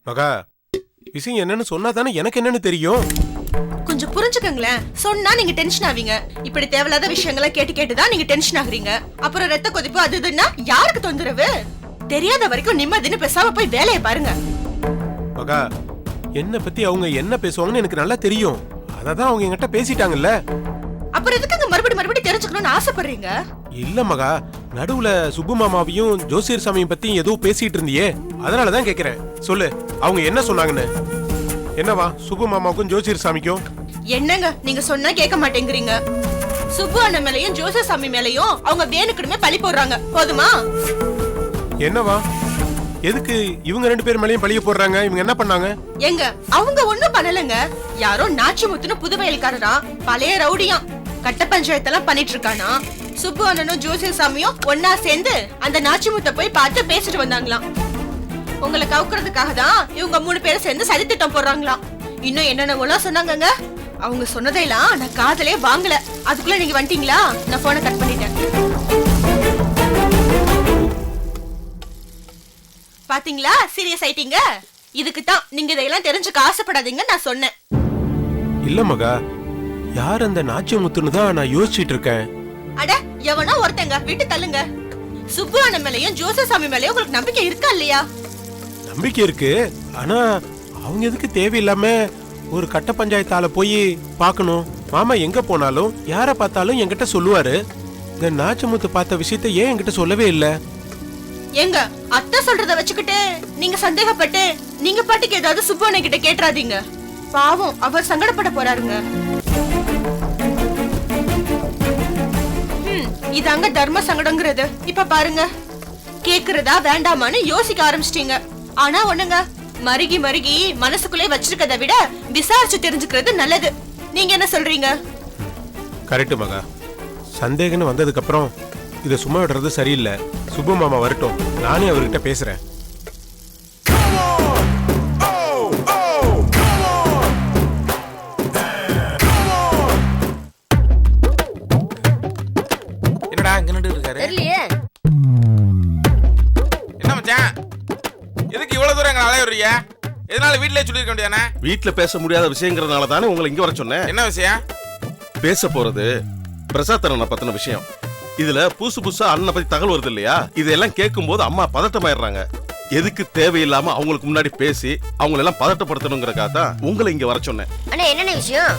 மகா, விஷயம் என்னன்னு சொன்னா தானே எனக்கு என்னன்னு தெரியும். கொஞ்சம் புரிஞ்சுக்கங்களேன். சொன்னா நீங்க டென்ஷன் ஆவீங்க. இப்படி தேவையில்லாத விஷயங்களை கேட்டு கேட்டுதான் நீங்க டென்ஷன் ஆகுறீங்க. அப்புறம் ரத்த கொதிப்பு அது இதுன்னா யாருக்கு தொந்தரவு? தெரியாத வரைக்கும் நிம்மதின்னு பேசாம போய் வேலையை பாருங்க. மகா, என்ன பத்தி அவங்க என்ன பேசுவாங்கன்னு எனக்கு நல்லா தெரியும். அததான் அவங்க என்கிட்ட பேசிட்டாங்கல்ல. அப்புறம் எதுக்குங்க மறுபடியும் தெரிஞ்சுக்கணும்னு ஆசைப்படுறீங்க? இல்ல மகா, நடுவுல சுப்பு மாமாவையும் ஜோசியர் சாமியும் பத்தி ஏதோ பேசிட்டு இருந்தியே, அதனாலதான் கேக்குறேன். சொல்லு, அவங்க என்ன சொன்னாங்கன்னு. என்னவா சுப்பு மாமாவுக்கும் ஜோசியர் சாமிக்கும்? என்னங்க நீங்க சொன்னா கேட்க மாட்டேங்கிறீங்க. சுப்பு அண்ணன் மேலையும் ஜோசியர் சாமி மேலையும் அவங்க வேணுக்குமே பழி போடுறாங்க. போதுமா? என்னவா, எதுக்கு இவங்க ரெண்டு பேர் மேலயும் பழிய போடுறாங்க? இவங்க என்ன பண்ணாங்க? எங்க அவங்க ஒண்ணும் பண்ணலங்க. யாரோ நாச்சிமுத்துன்னு புது வயல்காரரா, பழைய ரவுடியா, கட்ட பஞ்சாயத்தெல்லாம் பண்ணிட்டு இருக்கானா. சுப்பு அண்ணனும் ஜோசியர் சாமியும் ஒன்னா சேர்ந்து அந்த நாச்சிமுத்த போய் பார்த்து பேசிட்டு வந்தாங்களாம். உங்களை கவுக்குறதுக்காக தான் இவங்க 3 பேரும் சேர்ந்து சதி திட்டம் போடுறாங்களாம். இன்னும் என்னென்னவோ சொன்னாங்கங்க. அவங்க சொன்னதையெல்லாம் நான் காதலே வாங்கல. அதுக்குள்ள நீங்க வந்துட்டீங்களா? நான் போனை கட் பண்ணிட்டேன். பாத்தீங்களா, சீரியஸ் ஆயிட்டீங்க. இதுக்கு தான் நீங்க இதெல்லாம் தெரிஞ்சுக்க ஆசைப்படாதீங்க நான் சொன்னேன். இல்ல மகா, யார் அந்த நாச்சிமுத்துன்னு தான் நான் யோசிச்சுட்டு இருக்கேன். அட எவனோ ஒருத்தங்க விட்டு தள்ளுங்க. சுப்பு அண்ணன் மேலையும் ஜோசியர் சாமி மேலையும் உங்களுக்கு நம்பிக்கை இருக்கா இல்லையா? நம்பிக்கை இருக்கு. ஆனா அவங்க எதுக்கு தேவையில்லாம ஒரு கட்ட பஞ்சாயத்தால போய் பார்க்கணும்? மாமா எங்க போனாலும் யார பார்த்தாலும் என்கிட்ட சொல்லுவாரு. இந்த நாச்சிமுத்து பார்த்த விஷயத்த ஏன் என்கிட்ட சொல்லவே இல்ல? எங்க அத்தை சொல்றத வச்சுக்கிட்டு நீங்க சந்தேகப்பட்டு நீங்க பாட்டுக்கு ஏதாவது சுப்பு அண்ணன் கிட்ட கேட்றாதீங்க. பாவம், அவர் சங்கடப்பட போறாருங்க. இதாங்க தர்ம சங்கடங்கிறது. இப்ப பாருங்க, கேக்குறதா வேண்டாமான்னு யோசிக்க ஆரம்பிச்சிட்டீங்க. ஆனா ஒண்ணுங்க, மருகி மருகி மனசுக்குள்ளே வச்சிருக்கதை விட விசாரிச்சு தெரிஞ்சுக்கிறது நல்லது. நீங்க என்ன சொல்றீங்க? கரெக்ட் மகா. சந்தேகம்னு வந்ததுக்கு அப்புறம் இத சும்மா விடுறது சரியில்லை. சுப்பு மாமா வரட்டும், நானே அவர்கிட்ட பேசுறேன். என்னடா இங்க நின்று இருக்காரு? தெரியலையே. என்ன மச்சான், எதுக்கு இவ்வளவு தூரம் எங்களை அலையுறியா? எதனால வீட்லயே சொல்லிருக்க வேண்டியதானே? வீட்ல பேச முடியாத விஷயங்கிறதுனால தானே உங்களை இங்க வர சொன்னேன். என்ன விஷயம்? பேச போறது பிரசாத் அண்ணனை பத்தின விஷயம். இதுல புதுசா அண்ணனை பத்தி தகவல் வருது இல்லையா? இதெல்லாம் கேட்கும் போது அம்மா பதட்டமாயிடுறாங்க. எதுக்கு தேவையில்லாம அவங்களுக்கு முன்னாடி பேசி அவங்களை எல்லாம் பதட்டப்படுத்தணுங்கிறக்காக தான் உங்களை இங்க வர சொன்னேன். அண்ணா என்னென்ன விஷயம்?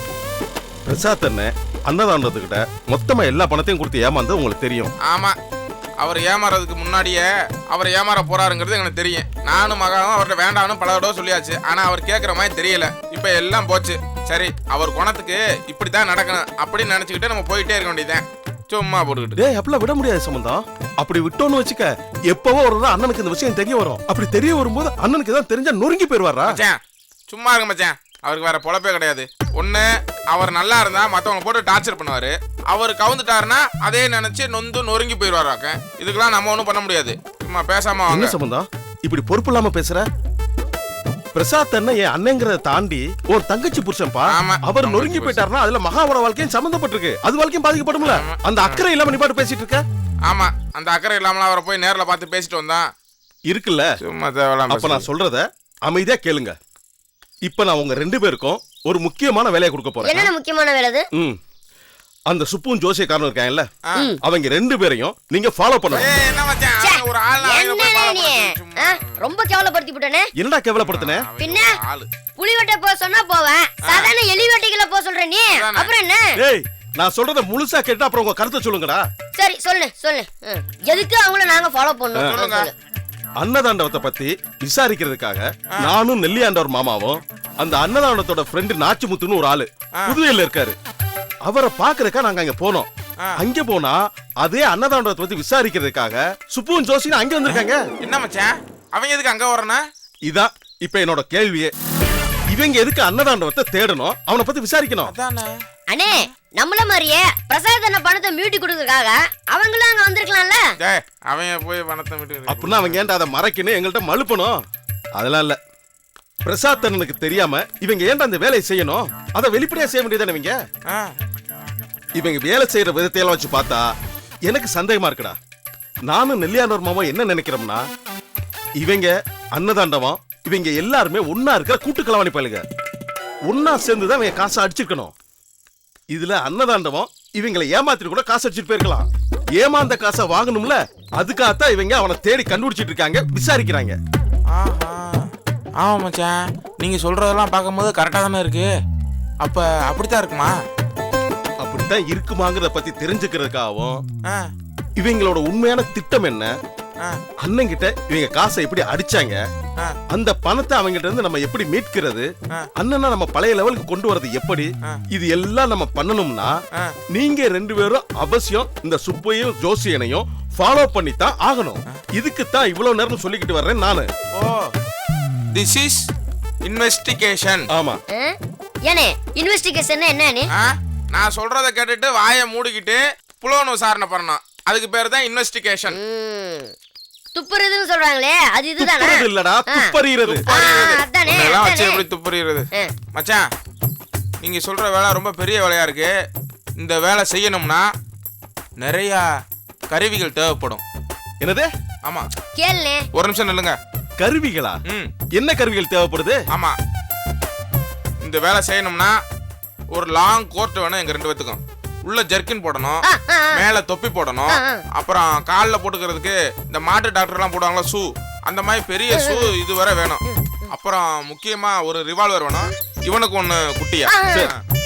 பிரசாத் அண்ணன் அன்னதானத்துக்கிட்ட மொத்தமா எல்லா பணத்தையும் கொடுத்து ஏமாந்து உங்களுக்கு தெரியும். ஆமா, அவர் ஏமாறதுக்கு முன்னாடியே அவர் ஏமாற போறாருங்கிறது எனக்கு தெரியும். நானும் மகாவும் அவர்கிட்ட வேண்டாம்னு பல தடவை சொல்லியாச்சு. ஆனா அவர் கேட்கற மாதிரி தெரியல. இப்ப எல்லாம் போச்சு. சரி, அவர் குணத்துக்கு இப்படித்தான் நடக்கணும் அப்படின்னு நினைச்சுக்கிட்டு நம்ம போயிட்டே இருக்க வேண்டியதுதான். சும்மா போட்டுக்கிட்டு டேய், அப்பலாம் விட முடியாது சம்பந்தம். அப்படி விட்டோன்னு வச்சுக்க, எப்பவோ ஒரு நாள் அண்ணனுக்கு இந்த விஷயம் தெரிய வரும். அப்படி தெரிய வரும்போது அண்ணனுக்கு தான் தெரிஞ்சா நொறுங்கி போயிருவாரா? மச்சான் சும்மா இருங்க மச்சான். அவருக்கு வேற பொழப்பே கிடையாது. ஒண்ணு, அவர் நல்லா இருந்தா மத்தவங்க போட்டு டார்ச்சர் பண்ணுவாரு. அவர் கவுந்துட்டாருன்னா அதே நினைச்சு நொந்து நொறுங்கி போயிருவாராக்க. இதுக்கெல்லாம் நம்ம ஒண்ணும் பண்ண முடியாது. சும்மா பேசாம வாங்க. என்ன சம்பந்தம் இப்படி பொறுப்பு இல்லாம பேசுற? பிரசாத் அண்ணன் என் அண்ணங்கிறத தாண்டி ஒரு தங்கச்சி புருஷன்பா. ஆமா, அவர் நொறுங்கி போயிட்டாருன்னா அதுல மகாவோட வாழ்க்கையும் சம்பந்தப்பட்டிருக்கு. அது வாழ்க்கையும் பாதிக்கப்படும்ல. அந்த அக்கறை இல்லாம நீ பாட்டு பேசிட்டு இருக்க. ஆமா, அந்த அக்கறை இல்லாமல அவரை போய் நேர்ல பார்த்து பேசிட்டு வந்தான் இருக்குல்ல. சும்மா தேவலாம். அப்ப நான் சொல்றத அமைதியா கேளுங்க. இப்ப நான் உங்க 2 பேருக்கும் ஒரு முக்கியமான வேலையை கொடுக்க போறேன். என்னென்ன முக்கியமான வேலை அது? அந்த சுப்பும் ஜோசியக்காரனும் இருக்காங்கல்ல, அவங்க 2 பேரையும் நீங்க ஃபாலோ பண்ணணும். என்ன மச்சான், ஒரு ஆள் ரொம்ப கேவலப்படுத்தி விட்டனே. என்னடா கேவலப்படுத்துனே? பின்ன புலிவெட்ட போ சொன்னா போவேன், சாதாரண எலி வேட்டைக்குள்ள போ சொல்ற நீ. அப்புறம் என்ன? ஏய், நான் சொல்றத முழுசா கேட்டு அப்புறம் உங்க கருத்தை சொல்லுங்கடா. சரி சொல்லு. எதுக்கு அவங்கள நாங்க ஃபாலோ பண்ணணும்? அன்னதாண்டவத்தை பத்தி விசாரிக்கிறதுக்காக நானும் நெல்லியாண்டவர் மாமாவும் அந்த அன்னதாண்டவத்தோட ஃப்ரெண்ட் நாச்சிமுத்துன்னு ஒரு ஆளு புதுவையில இருக்காரு. அவரை பாக்குறதுக்கா நாங்க அங்க போனோம். அங்க போனா அதே அன்னதாண்டவத்தை பத்தி விசாரிக்கிறதுக்காக சுப்புவும் ஜோசியும் அங்க வந்திருக்காங்க. என்ன மச்சான், அவங்க எதுக்கு அங்க வரனா? இதான் இப்ப என்னோட கேள்வியே. இவங்க எதுக்கு அன்னதாண்டவத்தை தேடணும், அவனை பத்தி விசாரிக்கணும்? அண்ணே, நம்மள மாதிரியே பிரசாத் அண்ணன் பணத்தை மீட்டி கொடுக்கறதுக்காக அவங்களும் அங்க வந்திருக்கலாம்ல. அவங்க போய் பணத்தை மீட்டு அப்படின்னா அவங்க ஏன்டா அதை மறைக்கணும், எங்கள்கிட்ட மழுப்பணும்? அதெல்லாம் இல்ல. பிரசாத் அண்ணனுக்கு தெரியாம இவங்க ஏன்டா அந்த வேலையை செய்யணும்? அதை வெளிப்படையா செய்ய வேண்டியதானே? இவங்க வேலை செய்யற விதத்தையெல்லாம் வச்சு பார்த்தா எனக்கு சந்தேகமா இருக்குடா. நானும் நெல்லியாண்டவர் மாமா என்ன நினைக்கிறோம்னா, இவங்க அன்னதாண்டவம் இவங்க எல்லாருமே ஒன்னா இருக்கிற கூட்டு களவாணி பயலுங்க. ஒன்னா சேர்ந்துதான் இவங்க காசை அடிச்சிருக்கணும். இதுல அன்னதாண்டவம் இவங்களை ஏமாத்திட்டு கூட காசு அடிச்சிட்டு போயிருக்கலாம். ஏமாந்த காசை வாங்கணும்ல, அதுக்காகத்தான் இவங்க அவனை தேடி கண்டுபிடிச்சிட்டு இருக்காங்க, விசாரிக்கிறாங்க. ஆஹா, ஆமா மச்சான், நீங்க சொல்றதெல்லாம் பார்க்கும்போது கரெக்டா தானே இருக்கு. அப்ப அப்படித்தான் இருக்குமா? அப்படித்தான் இருக்குமாங்கிறத பத்தி தெரிஞ்சுக்கிறதுக்காகவும் ஆ, இவங்களோட உண்மையான திட்டம் என்ன, ஆ, அண்ணன் கிட்ட இவங்க காசை எப்படி அடிச்சாங்க, ஆ, அந்த பணத்தை அவங்கிட்ட இருந்து நம்ம எப்படி மீட்கிறது, ஆ. அண்ணனை நம்ம பழைய லெவலுக்கு கொண்டு வரது எப்படி, இது எல்லாம் நம்ம பண்ணணும்னா நீங்க 2 பேரும் அவசியம் இந்த சுப்பையும் ஜோசியனையும் ஃபாலோ பண்ணித்தான் ஆகணும். இதுக்குத்தான் இவ்வளவு நேரம் சொல்லிக்கிட்டு வர்றேன் நானு. ஓ, திஸ் இஸ் இன்வெஸ்டிகேஷன். ஆமா, ஏனே இன்வெஸ்டிகேஷன் என்னன்னு? நான் சொல்றத கேட்டுட்டு வாயை மூடிக்கிட்டு புலோன் விசாரணை பண்ணணும். அதுக்கு பேர் தான் இன்வெஸ்டிகேஷன். துப்புறதுன்னு சொல்றாங்களே, அது இதுதானா? துப்புறது இல்லடா, துப்பறிகிறது. அதானே, இதெல்லாம் வச்சு அதானே. எப்படி துப்புறிகிறது? மச்சான், நீங்க சொல்ற வேலை ரொம்ப பெரிய வேலையா இருக்கு. இந்த வேலை செய்யணும்னா நிறைய கருவிகள் தேவைப்படும். என்னது? ஆமா, கேளுனே. ஒரு நிமிஷம் நில்லுங்க. கருவிகளா? ம், என்ன கருவிகள் தேவைப்படுது? ஆமா, இந்த வேலை செய்யணும்னா ஒரு லாங் கோட் வேணும். எங்க 2 பேத்துக்கும் உள்ள ஜெர்கின் போடணும், மேல தொப்பி போடணும், அப்புறம் கால்ல போட்டுக்கிறதுக்கு இந்த மாட்டு டாக்டர் எல்லாம் போடுவாங்களா ஷூ, அந்த மாதிரி பெரிய ஷூ இதுவரை வேணும். அப்புறம் முக்கியமா ஒரு ரிவால்வர் வேணும். இவனுக்கு ஒண்ணு குட்டியா.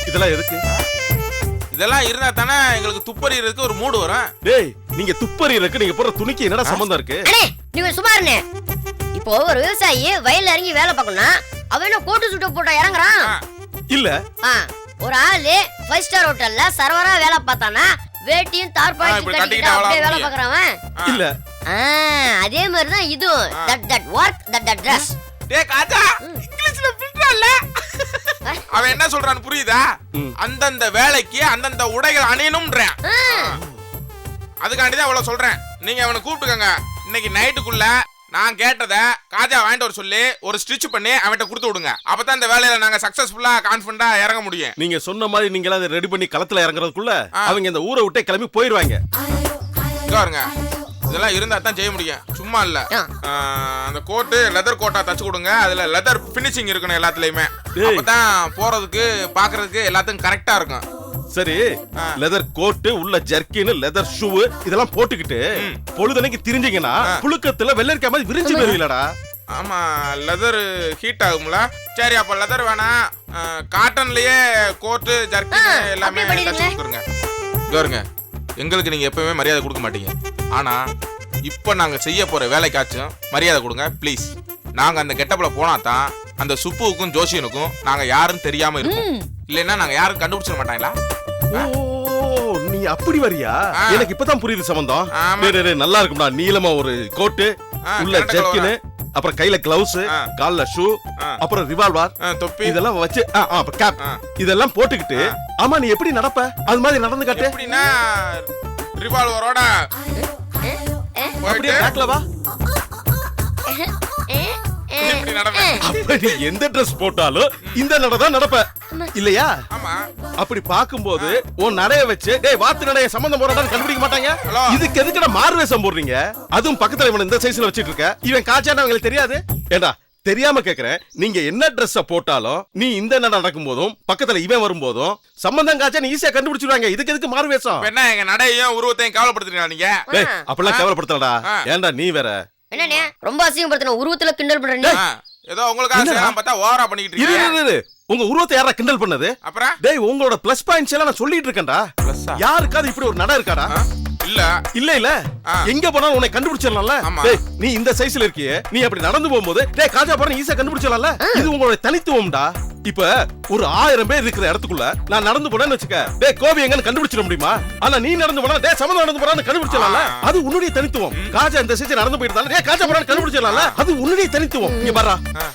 இதெல்லாம் எதுக்கு? இதெல்லாம் இருந்தா தானே எங்களுக்கு துப்பறிறதுக்கு ஒரு மூடு வரும். டேய், நீங்க துப்பறிறதுக்கு நீங்க போற துணிக்கு என்னடா சம்பந்தம் இருக்கு? அண்ணே, நீங்க சும்மா இருங்க. இப்போ ஒரு விவசாயி வயல்ல இறங்கி வேலை பார்க்கணும்னா அவன் என்ன கோட்டு சுட்டு போட்டா இறங்குறான்? இல்ல, ஒரு ஆளு 5 ஸ்டார் ஹோட்டல்ல சர்வரா வேலை பார்த்தானா வேட்டியும் தார்பாய்ச்சி கட்டிக்கிட்டு அப்படியே வேலை பார்க்கறவன் இல்ல. அதே மாதிரி தான் இது. That work that dress. டேய் காஜா, இங்கிலீஷ்ல பில்றல்ல. அவன் என்ன சொல்றான்னு புரியுதா? அந்தந்த வேலைக்கு அந்தந்த உடைகள் அணியணும்ன்றேன். அதுக்காண்டி தான் அவ்வளவு சொல்றேன். நீங்க அவனை கூப்பிட்டுக்கங்க. இன்னைக்கு நைட்டுக்குள்ள நான் கேட்டத காஜா வாங்கிட்டு வர சொல்லி ஒரு ஸ்டிச் பண்ணி அவன்கிட்ட கொடுத்து விடுங்க. அப்பதான் இந்த வேலையில நாங்க சக்சஸ்ஃபுல்லா கான்ஃபிடண்டா இறங்க முடியும். நீங்க சொன்ன மாதிரி நீங்க அதை ரெடி பண்ணி களத்துல இறங்குறதுக்குள்ள அவங்க இந்த ஊரை விட்டே கிளம்பி போயிருவாங்க. பாருங்க, இதெல்லாம் இருந்தா தான் செய்ய முடியும், சும்மா இல்ல. அந்த கோட்டு லெதர் கோட்டா தச்சு கொடுங்க. அதுல லெதர் பினிஷிங் இருக்கணும் எல்லாத்துலயுமே. அப்பதான் போறதுக்கு பாக்குறதுக்கு எல்லாத்துக்கும் கரெக்டா இருக்கும். சரி, லெதர் கோட்டு, உள்ள ஜர்க்கின், லெதர் ஷூ இதெல்லாம் போட்டுக்கிட்டு பொழுதனைக்கு திரிஞ்சீங்கன்னா புழுக்கத்துல வெள்ளரிக்காய் மாதிரி விரிஞ்சு போயிருவீங்களடா. ஆமா, லெதர் ஹீட் ஆகும்ல. சரி, அப்ப லெதர் வேணாம், காட்டன்லயே கோட்டு ஜர்க்கின் எல்லாமே தச்சு கொடுத்துருங்க. பாருங்க, எங்களுக்கு நீங்க எப்பவுமே மரியாதை கொடுக்க மாட்டீங்க. ஆனா இப்ப நாங்க செய்ய போற வேலைக்காச்சும் மரியாதை கொடுங்க ப்ளீஸ். நாங்க அந்த கெட்டப்ல போனா தான் அந்த சுப்புவுக்கும் ஜோசியனுக்கும் நாங்க யாருன்னு தெரியாம இருக்கோம். இல்லைன்னா நாங்க யாரும் கண்டுபிடிச்சிட மாட்டாங்களா? நீ அப்படி வரியா? எனக்கு இப்பதான் புரியுது சம்பந்தம். நல்லா இருக்கும்டா. நீளமா ஒரு கோட்டு, உள்ள ஜர்க்கின், அப்புறம் கையில கிளவுஸ், கால்ல ஷூ, அப்புறம் ரிவால்வர், தொப்பி இதெல்லாம் வச்சு கேப் இதெல்லாம் போட்டுக்கிட்டு ஆமா நீ எப்படி நடப்ப? அது மாதிரி நடந்து காட்டு. எப்படின்னா ரிவால்வரோட அப்படியே பேக்ல வா. எந்த ட்ரெஸ் போட்டாலும் இந்த நடதான் நடப்ப இல்லையா? அப்படி பாக்கும்போது உன் நடைய வச்சு டேய் வாத்து நடைய சம்பந்தம் போறான்னு கண்டுபிடிக்க மாட்டாங்க. இதுக்கு எதுக்குடா மார்வேஷம் போடுறீங்க? அதுவும் பக்கத்துல இவன் இந்த சைஸ்ல வச்சிட்டு இருக்க. இவன் காச்சான்னு அவங்களுக்கு தெரியாது? ஏண்டா தெரியாம கேக்குறேன். நீங்க என்ன ட்ரெஸ் போட்டாலும் நீ இந்த நட நடக்கும் போதும் பக்கத்துல இவன் வரும்போதும் சம்பந்தம் காச்சா நீ ஈஸியா கண்டுபிடிச்சிருவாங்க. இதுக்கு எதுக்கு மார்வேஷம்? என்ன எங்க நடையையும் உருவத்தையும் கேவலப்படுத்துறீங்களா நீங்க? அப்படிலாம் கேவலப்படுத்தலடா. ஏண்டா நீ வேற என்னண்ணே ரொம்ப அசிங்கப்படுத்தின உருவத்துல கிண்டல் பண்றீங்க. ஏதோ உங்களுக்காக செய்யலாம் பார்த்தா ஓவரா பண்ணிட்டு இருக்கீங்க. உங்க உருவத்தை யாரா கிண்டல் பண்ணது? அப்புறம் டேய் உங்களோட பிளஸ் பாயிண்ட்ஸ் எல்லாம் நான் சொல்லிட்டு இருக்கேன்டா. யாருக்காவது இப்படி ஒரு நட இருக்காடா? இல்ல இல்ல இல்ல. எங்க போனாலும் உன்னை கண்டுபிடிச்சிடலாம்ல. டேய் நீ இந்த சைஸ்ல இருக்கியே, நீ அப்படி நடந்து போகும்போது டேய் காஜா போற ஈஸியா கண்டுபிடிச்சிடலாம்ல. இது உங்களோட தனித்துவம்டா. இப்ப ஒரு 1000 பேர் இருக்கிற இடத்துக்குள்ள நான் நடந்து போனேன்னு வச்சுக்க, டேய் கோபி எங்கன்னு கண்டுபிடிச்சிட முடியுமா? ஆனா நீ நடந்து போனா டேய் சமந்தம் நடந்து போறான்னு கண்டுபிடிச்சிடலாம்ல. அது உன்னுடைய தனித்துவம். காஜா இந்த சைஸ்ல நடந்து போயிட்டால டேய் காஜா போறான்னு கண்டுபிடிச்சிடலாம்ல. அது உன்னுடைய தனித்துவம். இங்க பாரா,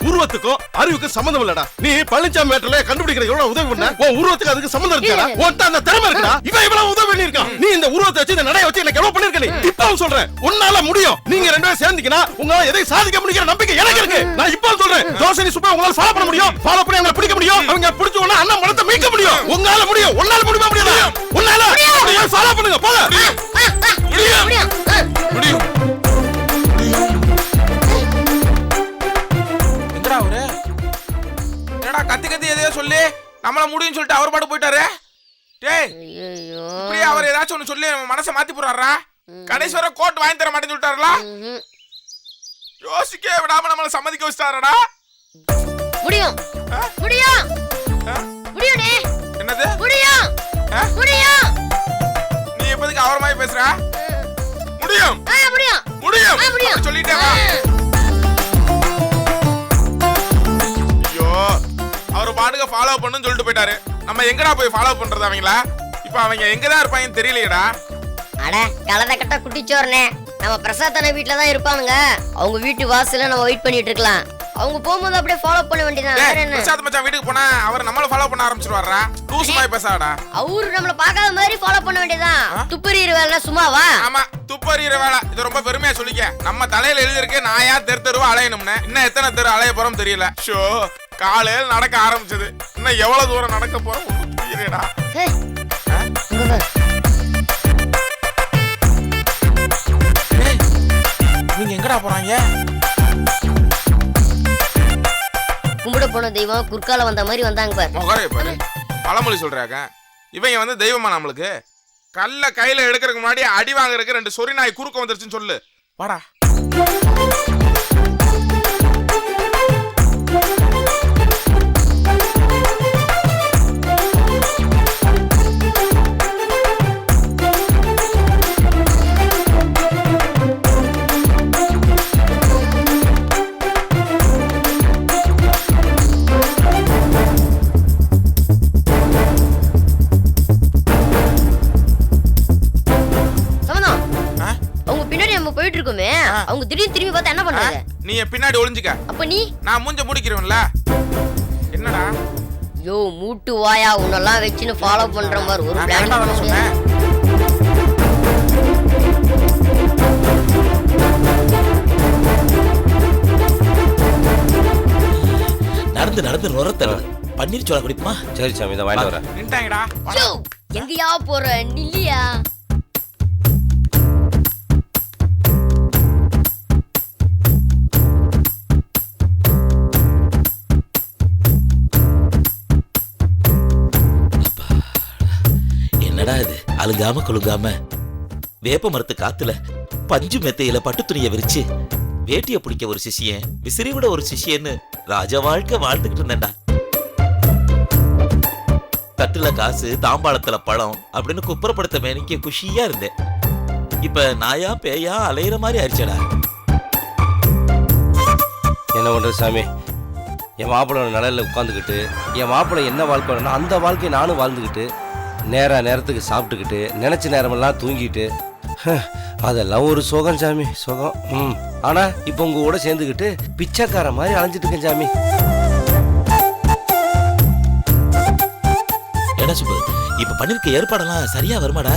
உருவத்துக்கும் அறிவுக்கும் சம்பந்தம் இல்லடா. நீ பழனிச்சாமி மேட்டர்ல கண்டுபிடிக்கிற எவ்வளவு உதவி பண்ண, உன் உருவத்துக்கு அதுக்கு சம்பந்தம் இருக்கா? உன்கிட்ட அந்த திறமை இருக்கா? இவன் இவ்வளவு உதவி பண்ணிருக்கான். நீ இந்த உருவத்தை வச்சு இந்த நடைய வச்சு எனக்கு எவ்வளவு பண்ணிருக்க? நீ இப்பவும் சொல்றேன் உன்னால முடியும். நீங்க 2 பேரும் சேர்ந்தீங்கன்னா உங்களால எதை சாதிக்க முடியுங்கிற நம்பிக்கை எனக்கு இருக்கு. நான் இப்பவும் சொல்றேன் ஜோசனி சூப்பர் உங்களால ஃபாலோ பண்ண முடியும். ஃபாலோ பண்ணி அவங்களை பிடிக்க முடியும். அவங்க பிடிச்ச உடனே அண்ணா மனத்தை மீட்க முடியும். உங்களால முடியும். உன்னால முடியுமா? முடியாது. உன்னால முடியும். ஃபாலோ பண்ணுங்க போங்க. முடியும். கத்தி கத்தி எதையோ சொல்லி நம்மள முடியும்னு சொல்லிட்டு அவர் பாட்டு போயிட்டாரு. டேய் ஐயோ இப்படியே அவர் ஏதாச்சும் ஒண்ணு சொல்லி நம்ம மனசை மாத்தி போறாரா? கடைசி வரை கோட் வாங்கி தர மாட்டேன்னு சொல்லிட்டாருல. யோசிக்க விடாம நம்மள சம்மதிக்க வச்சிட்டாரடா. முடியும் முடியும் முடியும்டே. என்னது முடியும் முடியும். நீ எப்போதுக்கு அவர் மாதிரி பேசுற? முடியும் முடியும் முடியும் முடியும். அப்படி சொல்லிட்டே வா. ஐயோ அவர் பாட்டுக்கு ஃபாலோ பண்ணுன்னு சொல்லிட்டு போயிட்டாரு. நம்ம எங்கடா போய் ஃபாலோ பண்றது அவங்களா? இப்ப அவங்க எங்கதான் இருப்பாங்கன்னு தெரியலையேடா. அட கலத கட்ட குட்டிச்சோர்னே, நம்ம பிரசாத்தன வீட்ல தான் இருப்பானுங்க. அவங்க வீட்டு வாசல்ல நம்ம வெயிட் பண்ணிட்டு இருக்கலாம். அவங்க போகும்போது அப்படியே ஃபாலோ பண்ண வேண்டியதான். வேற என்ன? பிரசாத் மச்சான் வீட்டுக்கு போனா அவர் நம்மள ஃபாலோ பண்ண ஆரம்பிச்சிடுவாரா? லூஸ் மாதிரி பேசாடா. அவரு நம்மள பார்க்காத மாதிரி ஃபாலோ பண்ண வேண்டியதான். துப்பறிற வேலை சும்மாவா? ஆமா துப்பறிற வேலை. இது ரொம்ப பெருமையா சொல்லிக்க. நம்ம தலையில எழுதிருக்கு நான் ஏன் தெருவா அலையணும்னு. இன்னும் எத்தனை தெரு அலைய போறோம் தெரியல. ஷோ காலையில் நடக்க ஆரம்பிச்சது. இன்னும் எவ்வளவு தூரம் நடக்க போறோம் தெரியலடா. நீங்க எங்கடா போறாங்க? கும்பிட போன தெய்வம் குறுக்கால வந்த மாதிரி வந்தாங்க பாரு. முகரே பாரு. பழமொழி சொல்றாங்க. இவங்க வந்து தெய்வமா நம்மளுக்கு? கல்ல கையில எடுக்கிறதுக்கு முன்னாடி அடி வாங்குறதுக்கு 2 சொறி நாய் குறுக்க வந்துருச்சுன்னு சொல்லு. வாடா. அவங்க திடீர்னு திரும்பி பார்த்தா என்ன பண்ணுவாங்க? நீ பின்னாடி ஒளிஞ்சுக்க. அப்ப நீ? நான் மூஞ்ச மூடிக்கிறேன்ல. என்னடா? யோ மூட்டு வாயா உன்னெல்லாம் வெச்சின்னு ஃபாலோ பண்ற மாதிரி ஒரு பிளான் பண்ண சொன்னேன். நடந்து நடந்து நுரத்தல பன்னீர் சோளா குடிப்போமா? சரி சாமி இத வாங்கிட்டு வரேன். நின்ட்டாங்கடா. யோ எங்கயா போற நில்லியா? என்னடா இது அழுகாம குழுங்காம வேப்ப மரத்து காத்துல பஞ்சு மெத்தையில பட்டு துணியை விரிச்சு வேட்டிய பிடிக்க ஒரு சிஷியன், விசிறி விட ஒரு சிஷியன்னு ராஜ வாழ்க்கை வாழ்ந்துகிட்டு இருந்தேன்டா. தட்டுல காசு தாம்பாளத்துல பழம் அப்படின்னு குப்புறப்படுத்த மேனிக்க குஷியா இருந்தேன். இப்ப நாயா பேயா அலையிற மாதிரி ஆயிடுச்சடா. என்ன பண்றது சாமி? என் மாப்பிள்ளை நிலையில உட்காந்துக்கிட்டு என் மாப்பிள்ளை என்ன வாழ்க்கை வேணும்னா அந்த வாழ்க்கையை நானும் வாழ்ந்துக்கிட்டு நேரத்துக்கு சாப்பிட்டுக்கிட்டு நினைச்ச நேரமெல்லாம் தூங்கிட்டு அதெல்லாம் ஒரு சுகம் சாமி, சுகம். ஆனா இப்ப உங்க கூட சேர்ந்துக்கிட்டு பிச்சைக்கார மாதிரி அலைஞ்சிட்டு இருக்கேன் சாமி. என்ன சுப்பு, இப்ப பண்ணிருக்க ஏற்பாடெல்லாம் சரியா வருமாடா?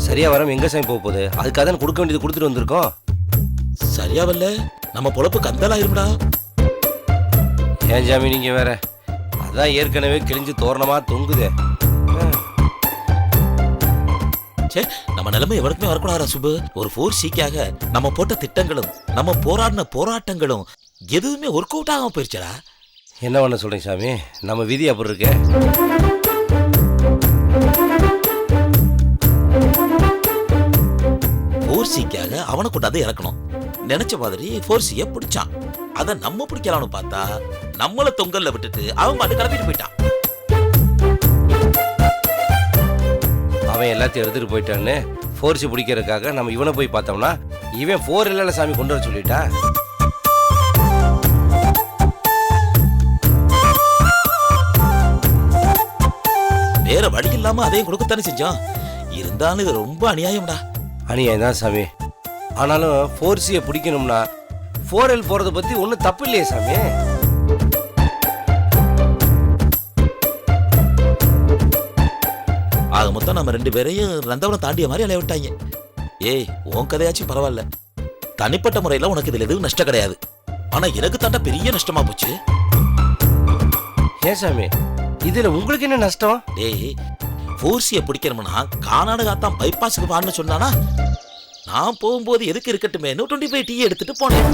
சரியா வராம எங்க சாமி போக போகுது? அதுக்காக தான் கொடுக்க வேண்டியது கொடுத்துட்டு வந்திருக்கோம். சரியா வரல நம்ம பொழப்பு கந்தலாயிரும்டா. ஏன் சாமி நீங்க வேற? அதான் ஏற்கனவே கிழிஞ்சு தோரணமா தொங்குதே. சே நம்ம நிலைமை எவனுக்குமே வரக்கூடாதா சுப்பு? ஒரு 4Cக்காக நம்ம போட்ட திட்டங்களும் நம்ம போராடின போராட்டங்களும் எதுவுமே ஒர்க் அவுட் ஆகாம போயிருச்சடா. என்ன பண்ண சொல்றீங்க சாமி? நம்ம விதி அப்படி இருக்கே. 4Cக்காக அவனை கொண்டாந்து இறக்கணும். நினைச்ச மாதிரி 4Cயை பிடிச்சான். அத நம்ம பிடிக்கலாம்னு பார்த்தா நம்மள தொங்கல்ல விட்டுட்டு அவன் பாட்டு கிளம்பிட்டு போயிட்டான். அவன் எல்லாத்தையும் எடுத்துட்டு போயிட்டான்னு 4C பிடிக்கிறதுக்காக நம்ம இவனை போய் பார்த்தோம்னா இவன் 4 இல்ல சாமி கொண்டு வர சொல்லிட்டா. வேற வழி இல்லாம அதையும் கொடுக்கத்தானே செஞ்சான். இருந்தாலும் இது ரொம்ப அநியாயம்டா. அநியாயம் தான் சாமி. ஆனாலும் 4Cயை பிடிக்கணும்னா 4L போறதை பத்தி ஒன்றும் தப்பு இல்லையே சாமி. ஆக மொத்தம் நம்ம 2 பேரையும் ரந்தவனம் தாண்டிய மாதிரி அலைய விட்டாங்க. ஏய் உன் கதையாச்சும் பரவாயில்ல. தனிப்பட்ட முறையில உனக்கு இதுல எதுவும் நஷ்டம் கிடையாது. ஆனா எனக்கு தாண்டா பெரிய நஷ்டமா போச்சு. ஏன் சாமி இதுல உங்களுக்கு என்ன நஷ்டம்? டேய் 4Cயை பிடிக்கணும்னா கானாடுகாத்தான் பைபாஸுக்கு வான்னு சொன்னானா நான் போகும்போது எதுக்கு இருக்கட்டுமேனு 25 டீ எடுத்துட்டு போனேன்.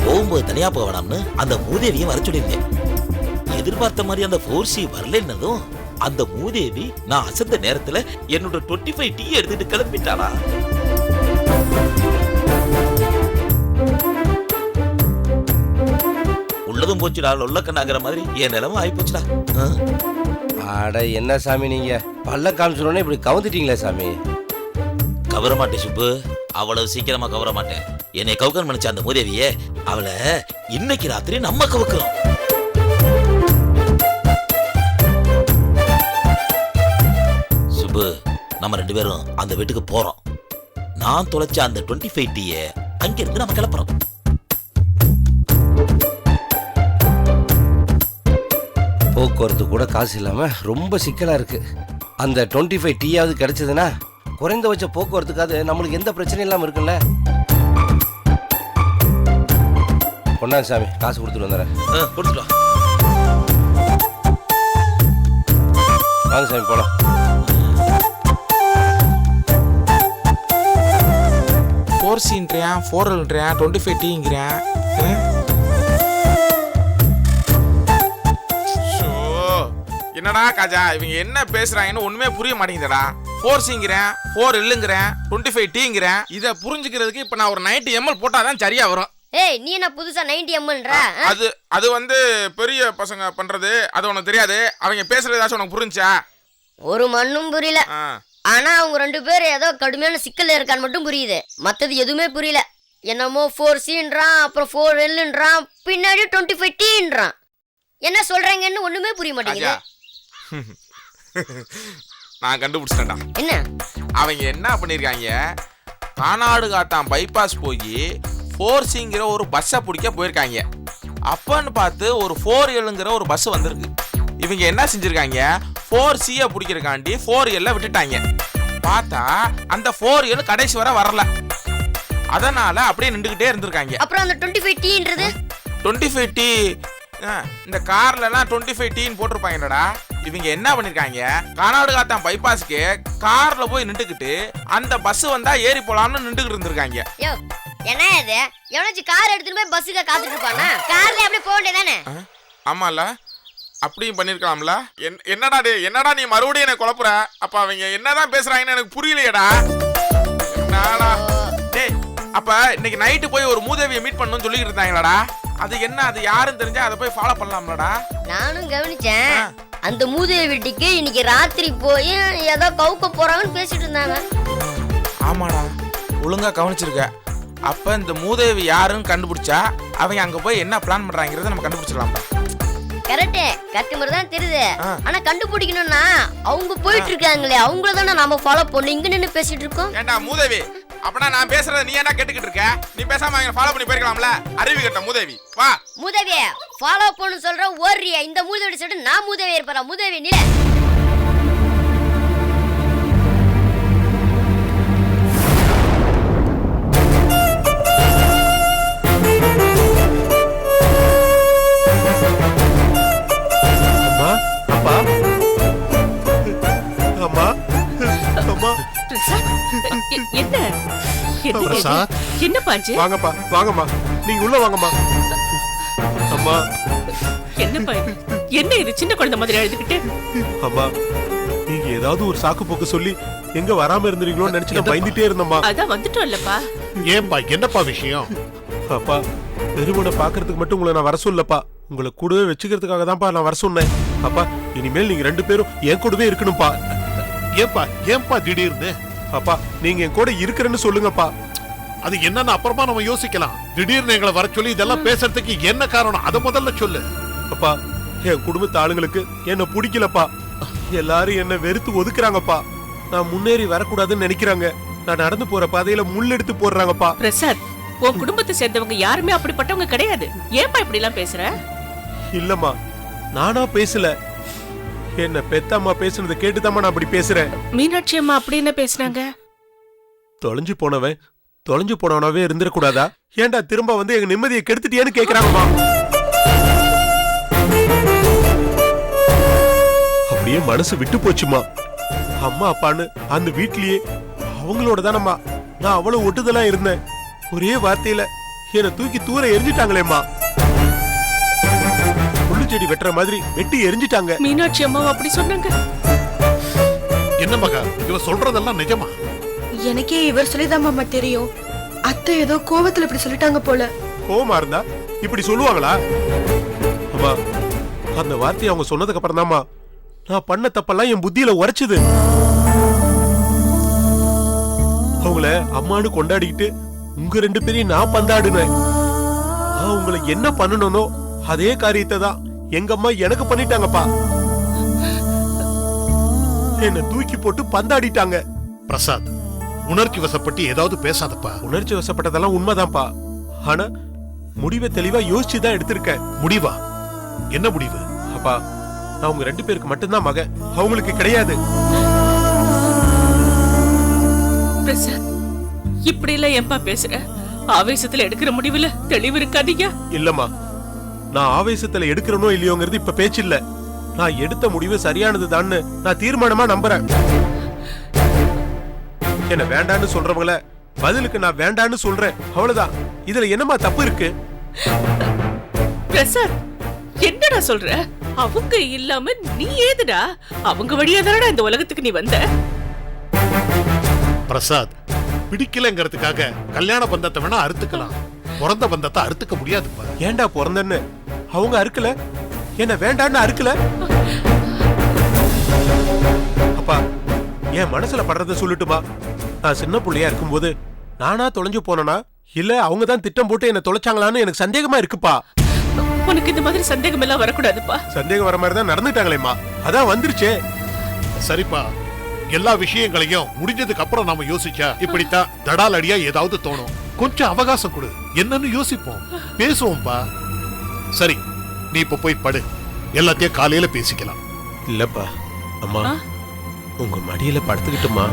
போகும்போது தனியா போக வேணாம்னு அந்த மூதேவியை வர சொல்லியிருந்தேன். எதிர்பார்த்த மாதிரி அந்த 4C வரலன்னதும் அந்த மூதேவி நான் அசந்த நேரத்துல என்னோட 25 டீ எடுத்துட்டு கிளம்பிட்டாளா. உள்ளதும் போச்சுடா, உள்ள கண்ணாகிற மாதிரி என் நிலைமை ஆகி போச்சுடா. அட என்ன சாமி நீங்க பல்ல காமிச்சோன்னே இப்படி கவுந்துட்டீங்களே சாமி. கவர மாட்டேன் சுப்பு, அவ்வளவு சீக்கிரமா கவர மாட்டேன். என்னை கவுக்கன் நினைச்ச அந்த மூதேவியே அவளை இன்னைக்கு ராத்திரி நம்ம கவுக்கிறோம். சுப்பு, நம்ம 2 பேரும் அந்த வீட்டுக்கு போறோம். நான் தொலைச்ச அந்த 25 டீயை அங்கிருந்து நம்ம கிளப்புறோம். போக்குவரத்து கூட காசு இல்லாம ரொம்ப சிக்கலா இருக்கு. அந்த 25 டீயாவது கிடைச்சதுன்னா குறைந்தபட்ச போக்குவரத்துக்காவது நம்மளுக்கு எந்த பிரச்சனையும் இல்லாம இருக்குல்ல. கொண்டாங்க சாமி, காசு கொடுத்துட்டு வந்துடுறேன். கொடுத்துட்டு வா. வாங்க சாமி போலாம். ஃபோர் சின்றியான் 4Lன்றியான் 25 டீங்கிறான். என்னடா காஜா, இவங்க என்ன பேசுறாங்கன்னு ஒண்ணுமே புரிய மாட்டேங்குதுடா. 4Cங்கிறேன், 4Lங்கிறேன், 25 டீங்கிறேன். இதை புரிஞ்சுக்கிறதுக்கு இப்ப நான் ஒரு 90 ml போட்டாதான் சரியா வரும். ஏய் நீ என்ன புதுசா 90 mlன்ற? அது வந்து பெரிய பசங்க பண்றது, அது உனக்கு தெரியாது. அவங்க பேசுறது ஏதாச்சும் உனக்கு புரிஞ்சா? ஒரு மண்ணும் புரியல. ஆனா அவங்க 2 பேரும் ஏதோ கடுமையான சிக்கல் இருக்கான்னு மட்டும் புரியுது. மத்தது எதுவுமே புரியல. என்னமோ 4Cன்றான், அப்புறம் 4Lன்றான், பின்னாடி 25 டீன்றான். என்ன சொல்றாங்கன்னு ஒண்ணுமே புரிய மாட்டேங்குது. நான் கண்டுபிடிச்சிட்டேன்டா. என்ன அவங்க என்ன பண்ணிருக்காங்க, கானாடு காத்தான் பைபாஸ் போய் 4Cங்கிற ஒரு பஸ்ஸை பிடிக்க போயிருக்காங்க. அப்பன்னு பார்த்து ஒரு 4Lங்கிற ஒரு பஸ் வந்திருக்கு. இவங்க என்ன செஞ்சிருக்காங்க, 4Cயை பிடிக்கிறக்காண்டி 4L விட்டுட்டாங்க. பார்த்தா அந்த 4L கடைசி வரை வரல. அதனால அப்படியே நின்றுகிட்டே இருந்திருக்காங்க. அப்புறம் அந்த 25 டீன்றது 25 டீ இந்த கார்லலாம் 25 டீன்னு போட்டிருப்பாங்கடா. இவங்க என்ன பண்ணிருக்காங்க, கானாடு காத்தான் பைபாஸ்க்கு கார்ல போய் நின்றுக்கிட்டு அந்த பஸ் வந்தா ஏறி போலாம்னு நின்றுகிட்டு இருந்திருக்காங்க. யோ என்ன இது, எவனாச்சும் கார் எடுத்துட்டு போய் பஸ்ஸுக்கு காத்துட்டு இருப்பானா? கார்ல அப்படியே போக வேண்டியதானே? ஆமால, அப்படியும் பண்ணிருக்கலாம்ல. என்னடா டே, என்னடா நீ மறுபடியும் என்ன குழப்புற? அப்ப அவங்க என்னதான் பேசுறாங்கன்னு எனக்கு புரியலையடா. என்னடா டேய், அப்ப இன்னைக்கு நைட்டு போய் ஒரு மூதேவியை மீட் பண்ணணும்னு சொல்லிட்டு இருந்தாங்களாடா. அது என்ன, அது யாருன்னு தெரிஞ்சா அதை போய் ஃபாலோ பண்ணலாம்லடா. நானும் கவனிச்சேன். அந்த மூதேவி வீட்டுக்கு இன்னைக்கு ராத்திரி போய் ஏதோ கவுக்க போறாங்கன்னு பேசிட்டு இருந்தாங்க. ஆமாடா, ஒழுங்கா கவனிச்சிருக்க. அப்ப இந்த மூதேவி யாருன்னு கண்டுபிடிச்சா அவங்க அங்க போய் என்ன பிளான் பண்றாங்கிறத நம்ம கண்டுபிடிச்சிடலாம்டா. கரெக்ட், கஸ்டமர் தான் தெரியுது. ஆனா கண்டுபிடிக்கணும்னா அவங்க போயிட்டு இருக்காங்களே, அவங்கள தானே நாம ஃபாலோ பண்ணி இங்க நின்னு பேசிட்டு இருக்கோம். ஏண்டா மூதேவி, அப்பனா நான் பேசுறத நீ என்ன கேட்டுக்கிட்டு இருக்க? நீ பேசாம அவங்க ஃபாலோ பண்ணி போயிருக்கலாம்ல. அறிவு கட்ட மூதேவி, வா. மூதேவி ஃபாலோ பண்ணு சொல்ற ஓடுறியா? இந்த மூதேவி சொல்லிட்டு நான் மூதேவி இருப்பறா. மூதேவி நீல என்ன பாஞ்சு? வாங்கப்பா, வாங்கம்மா, நீங்க உள்ள வாங்கம்மா. அம்மா என்னப்பா என்ன இது, சின்ன குழந்தை மாதிரி எழுதுக்கிட்டு? அம்மா, நீங்க ஏதாவது ஒரு சாக்கு போக்கு சொல்லி எங்க வராம இருந்தீங்களோன்னு நினைச்சு நான் பயந்துட்டே இருந்தேம்மா. அதான் வந்துட்டோம்லப்பா. ஏன்பா, என்னப்பா விஷயம்? அப்பா, பெருமனை பாக்குறதுக்கு மட்டும் உங்களை நான் வர சொல்லப்பா, உங்களை கூடவே வச்சுக்கிறதுக்காக தான்ப்பா நான் வர சொன்னேன். அப்பா, இனிமேல் நீங்க 2 பேரும் என் கூடவே இருக்கணும்ப்பா. ஏன்பா திடீர்னு? அப்பா, நீங்க என் கூட இருக்கிறேன்னு சொல்லுங்கப்பா. அது என்னன்னு அப்புறமா நம்ம யோசிக்கலாம். திடீர்னு எங்களை வர சொல்லி இதெல்லாம் பேசுறதுக்கு என்ன காரணம், அதை முதல்ல சொல்லு. அப்பா, என் குடும்பத்து ஆளுங்களுக்கு என்ன பிடிக்கலப்பா. எல்லாரும் என்ன வெறுத்து ஒதுக்குறாங்கப்பா. நான் முன்னேறி வரக்கூடாதுன்னு நினைக்கிறாங்க. நான் நடந்து போற பாதையில முள் எடுத்து போடுறாங்கப்பா. பிரசாத், உன் குடும்பத்தை சேர்ந்தவங்க யாருமே அப்படிப்பட்டவங்க கிடையாது. ஏன்பா இப்படி எல்லாம் பேசுற? இல்லம்மா, நானா பேசல. என்ன பெத்தம்மா பேசுனதை கேட்டுதாம்மா நான் அப்படி பேசுறேன். மீனாட்சி அம்மா அப்படி என்ன பேசுனாங்க? தொலைஞ்சு போனவனாவே இருந்துடக்கூடாதா? ஏன்டா திரும்ப வந்து எங்க நிம்மதியை கெடுத்துட்டியேன்னு கேக்குறாங்கம்மா. அப்படியே மனசு விட்டு போச்சுமா. அம்மா அப்பான்னு அந்த வீட்லயே அவங்களோட தானம்மா நான் அவ்வளவு ஒட்டுதலா இருந்தேன். ஒரே வார்த்தையில என்னை தூக்கி தூர எரிஞ்சிட்டாங்களேம்மா. புல்லு செடி வெட்டுற மாதிரி வெட்டி எரிஞ்சிட்டாங்க. மீனாட்சி அம்மாவும் அப்படி சொன்னாங்க. என்ன மகா இவ சொல்றதெல்லாம் நிஜமா? எனக்கே இவர் சொல்லிதான் மாமா தெரியும். அத்தை ஏதோ கோவத்துல இப்படி சொல்லிட்டாங்க போல. கோவமா இருந்தா இப்படி சொல்லுவாங்களா? அம்மா அந்த வார்த்தையை அவங்க சொன்னதுக்கு அப்புறம் தான்மா நான் பண்ண தப்பெல்லாம் என் புத்தியில உரைச்சுது. அவங்கள அம்மானு கொண்டாடிக்கிட்டு உங்க 2 பேரையும் நான் பந்தாடுனேன். நான் உங்களை என்ன பண்ணணும்னோ அதே காரியத்தை தான் எங்க அம்மா எனக்கு பண்ணிட்டாங்கப்பா. என்ன தூக்கி போட்டு பந்தாடிட்டாங்க. பிரசாத், உணர்ச்சி வசப்பட்டு ஏதாவது பேசாதப்பா. உணர்ச்சி வசப்பட்டதெல்லாம் உண்மைதான்ப்பா. ஆனா முடிவை தெளிவா யோசிச்சு தான் எடுத்திருக்கேன். முடிவா? என்ன முடிவு? அப்பா நான் உங்க 2 பேருக்கு மட்டும்தான் மகன், அவங்களுக்கு கிடையாது. பிரசாத், இப்படி எல்லாம் ஏன்பா பேசுற? ஆவேசத்துல எடுக்கிற முடிவுல தெளிவு இருக்காதீங்க. இல்லம்மா, நான் ஆவேசத்துல எடுக்கிறனோ இல்லையோங்கிறது இப்ப பேச்சு இல்ல. நான் எடுத்த முடிவு சரியானதுதான்னு நான் தீர்மானமா நம்புறேன். என்ன வேண்டான்னு சொல்றவங்கள பதிலுக்கு நான் வேண்டான்னு சொல்றேன், அவ்வளவுதான். இதுல என்னமா தப்பு இருக்கு? பிரசாத், என்னடா சொல்ற? அவங்க இல்லாம நீ ஏதுடா? அவங்க வழியா தானடா இந்த உலகத்துக்கு நீ வந்த. பிரசாத், பிடிக்கலங்கிறதுக்காக கல்யாண பந்தத்தை வேணா அறுத்துக்கலாம், பிறந்த பந்தத்தை அறுத்துக்க முடியாதுப்பா. ஏண்டா பிறந்தன்னு அவங்க அறுக்கல, என்ன வேண்டான்னு அறுக்கல. அப்பா என் மனசுல படுறத சொல்லட்டுமா? நான் சின்ன புள்ளையா இருக்கும்போது நானா தொலைஞ்சு போனனா இல்ல அவங்க தான் திட்டம் போட்டு என்ன தொலைச்சாங்களான்னு எனக்கு சந்தேகமா இருக்குப்பா. உனக்கு இந்த மாதிரி சந்தேகம் எல்லாம் வரக்கூடாதுப்பா. சந்தேகம் வர மாதிரி தான் நடந்துட்டாங்களேம்மா, அதான் வந்துருச்சே. சரிப்பா, எல்லா விஷயங்களையும் முடிஞ்சதுக்கு அப்புறம் நாம யோசிச்சா இப்படித்தான் தடால் அடியா ஏதாவது தோணும். கொஞ்சம் அவகாசம் கொடு, என்னன்னு யோசிப்போம், பேசுவோம்பா. சரி, நீ இப்ப போய் படு, எல்லாத்தையும் காலையில பேசிக்கலாம். இல்லப்பா அம்மா, உங்க மடியில படுத்துக்கிட்டுமா